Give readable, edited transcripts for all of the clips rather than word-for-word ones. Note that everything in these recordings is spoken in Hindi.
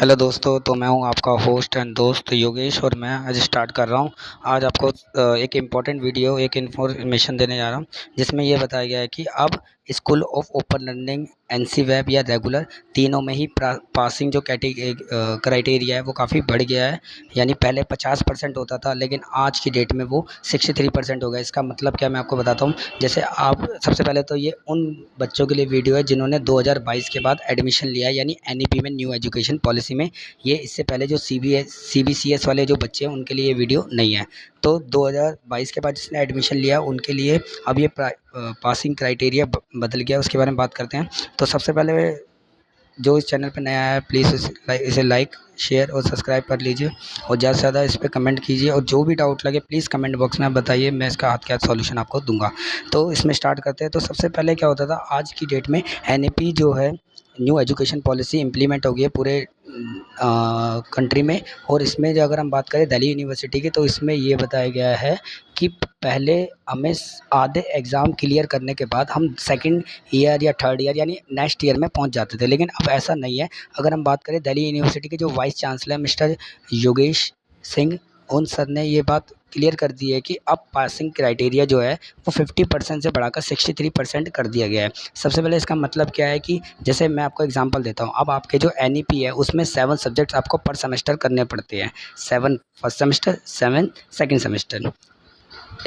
हेलो दोस्तों, तो मैं हूं आपका होस्ट एंड दोस्त योगेश और मैं आज स्टार्ट कर रहा हूं। आज आपको एक इम्पॉर्टेंट वीडियो एक इन्फॉर्मेशन देने जा रहा हूं जिसमें यह बताया गया है कि अब school of open learning NC web या रेगुलर तीनों में ही पासिंग जो क्राइटेरिया है वो काफ़ी बढ़ गया है। यानी पहले 50% होता था लेकिन आज की डेट में वो 63% हो गया। इसका मतलब क्या, मैं आपको बताता हूँ। जैसे आप सबसे पहले तो ये उन बच्चों के लिए वीडियो है जिन्होंने 2022 के बाद एडमिशन लिया है, यानी एनईपी में, न्यू एजुकेशन पॉलिसी में। ये इससे पहले जो सीबीसीएस वाले जो बच्चे हैं उनके लिए ये वीडियो नहीं है। तो 2022 के बाद जिसने एडमिशन लिया उनके लिए अब ये पासिंग क्राइटेरिया बदल गया। उसके बारे में बात करते हैं। तो सबसे पहले जो इस चैनल पर नया है प्लीज़ इसे लाइक शेयर और सब्सक्राइब कर लीजिए और ज़्यादा से ज़्यादा इस पर कमेंट कीजिए और जो भी डाउट लगे प्लीज़ कमेंट बॉक्स में बताइए, मैं इसका हाथ के हाथ सॉल्यूशन आपको दूंगा। तो इसमें स्टार्ट करते हैं। तो सबसे पहले क्या होता था, आज की डेट में एनईपी जो है, न्यू एजुकेशन पॉलिसी इम्प्लीमेंट हो गई है पूरे कंट्री में। और इसमें जो अगर हम बात करें दिल्ली यूनिवर्सिटी की, तो इसमें ये बताया गया है कि पहले हमें आधे एग्ज़ाम क्लियर करने के बाद हम सेकंड ईयर या थर्ड ईयर यानी नेक्स्ट ईयर में पहुंच जाते थे, लेकिन अब ऐसा नहीं है। अगर हम बात करें दिल्ली यूनिवर्सिटी के जो vice chancellor mister Yogesh Singh, उन सर ने ये बात क्लियर कर दी है कि अब पासिंग क्राइटेरिया जो है वो 50% से बढ़ाकर 63% कर दिया गया है। सबसे पहले इसका मतलब क्या है कि जैसे मैं आपको एग्जांपल देता हूँ। अब आपके जो एनईपी है उसमें 7 सब्जेक्ट्स आपको पर सेमेस्टर करने पड़ते हैं। 7 फर्स्ट सेमेस्टर, 7 सेकेंड सेमेस्टर,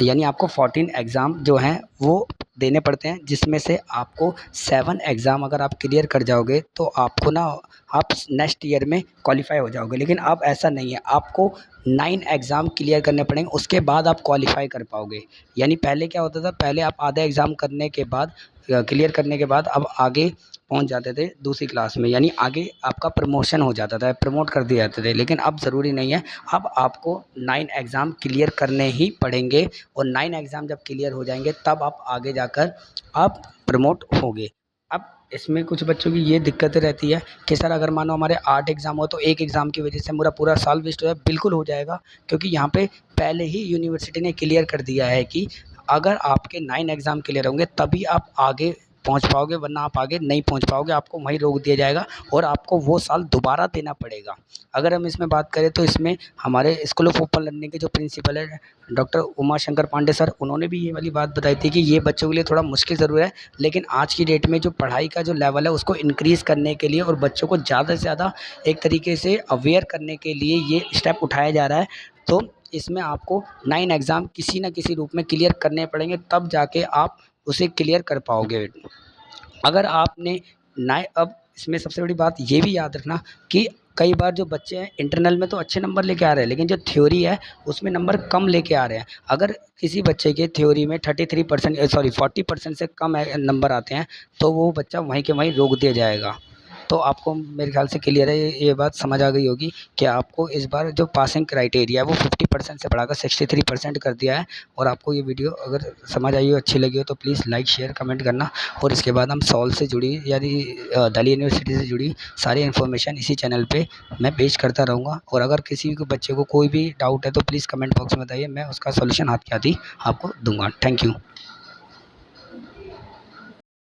यानी आपको 14 एग्ज़ाम जो हैं वो देने पड़ते हैं, जिसमें से आपको 7 एग्ज़ाम अगर आप क्लियर कर जाओगे तो आपको ना, आप नेक्स्ट ईयर में क्वालिफाई हो जाओगे। लेकिन अब ऐसा नहीं है, आपको 9 एग्ज़ाम क्लियर करने पड़ेंगे, उसके बाद आप क्वालिफाई कर पाओगे। यानी पहले क्या होता था, पहले आप आधा एग्ज़ाम करने के बाद, क्लियर करने के बाद अब आगे पहुंच जाते थे दूसरी क्लास में, यानी आगे आपका प्रमोशन हो जाता था, प्रमोट कर दिए जाते थे। लेकिन अब ज़रूरी नहीं है, अब आपको 9 एग्ज़ाम क्लियर करने ही पड़ेंगे और 9 एग्ज़ाम जब क्लियर हो जाएंगे तब आप आगे जाकर आप प्रमोट होगे। अब इसमें कुछ बच्चों की ये दिक्कतें रहती है कि सर अगर मानो हमारे 8 एग्ज़ाम हो तो एक एग्ज़ाम की वजह से मेरा पूरा साल वेस्ट हो जाए। बिल्कुल हो जाएगा, क्योंकि यहाँ पे पहले ही यूनिवर्सिटी ने क्लियर कर दिया है कि अगर आपके 9 एग्ज़ाम क्लियर होंगे तभी आप आगे पहुंच पाओगे, वरना आप आगे नहीं पहुंच पाओगे, आपको वहीं रोक दिया जाएगा और आपको वो साल दोबारा देना पड़ेगा। अगर हम इसमें बात करें तो इसमें हमारे स्कूल ऑफ ओपन लर्निंग के जो प्रिंसिपल है डॉक्टर उमा शंकर पांडे सर, उन्होंने भी ये वाली बात बताई थी कि ये बच्चों के लिए थोड़ा मुश्किल ज़रूर है, लेकिन आज की डेट में जो पढ़ाई का जो लेवल है उसको इंक्रीज़ करने के लिए और बच्चों को ज़्यादा से ज़्यादा एक तरीके से अवेयर करने के लिए ये स्टेप उठाया जा रहा है। तो इसमें आपको 9 एग्ज़ाम किसी न किसी रूप में क्लियर करने पड़ेंगे, तब जाके आप उसे क्लियर कर पाओगे। अगर आपने ना, अब इसमें सबसे बड़ी बात ये भी याद रखना कि कई बार जो बच्चे हैं इंटरनल में तो अच्छे नंबर लेके आ रहे हैं, लेकिन जो थ्योरी है उसमें नंबर कम लेके आ रहे हैं। अगर किसी बच्चे के थ्योरी में 33% सॉरी 40% से कम नंबर आते हैं तो वो बच्चा वहीं के वहीं रोक दिया जाएगा। तो आपको मेरे ख्याल से क्लियर है, ये बात समझ आ गई होगी कि आपको इस बार जो पासिंग क्राइटेरिया है वो 50% से बढ़ाकर 63% कर दिया है। और आपको ये वीडियो अगर समझ आई हो, अच्छी लगी हो, तो प्लीज़ लाइक शेयर कमेंट करना। और इसके बाद हम सॉल से जुड़ी यानी दिल्ली यूनिवर्सिटी से जुड़ी सारी इन्फॉर्मेशन इसी चैनल पे मैं पेश करता रहूँगा। और अगर किसी को बच्चे को कोई भी डाउट है तो प्लीज़ कमेंट बॉक्स में बताइए, मैं उसका सॉल्यूशन हाथ के हाथ ही आपको दूंगा। Thank you.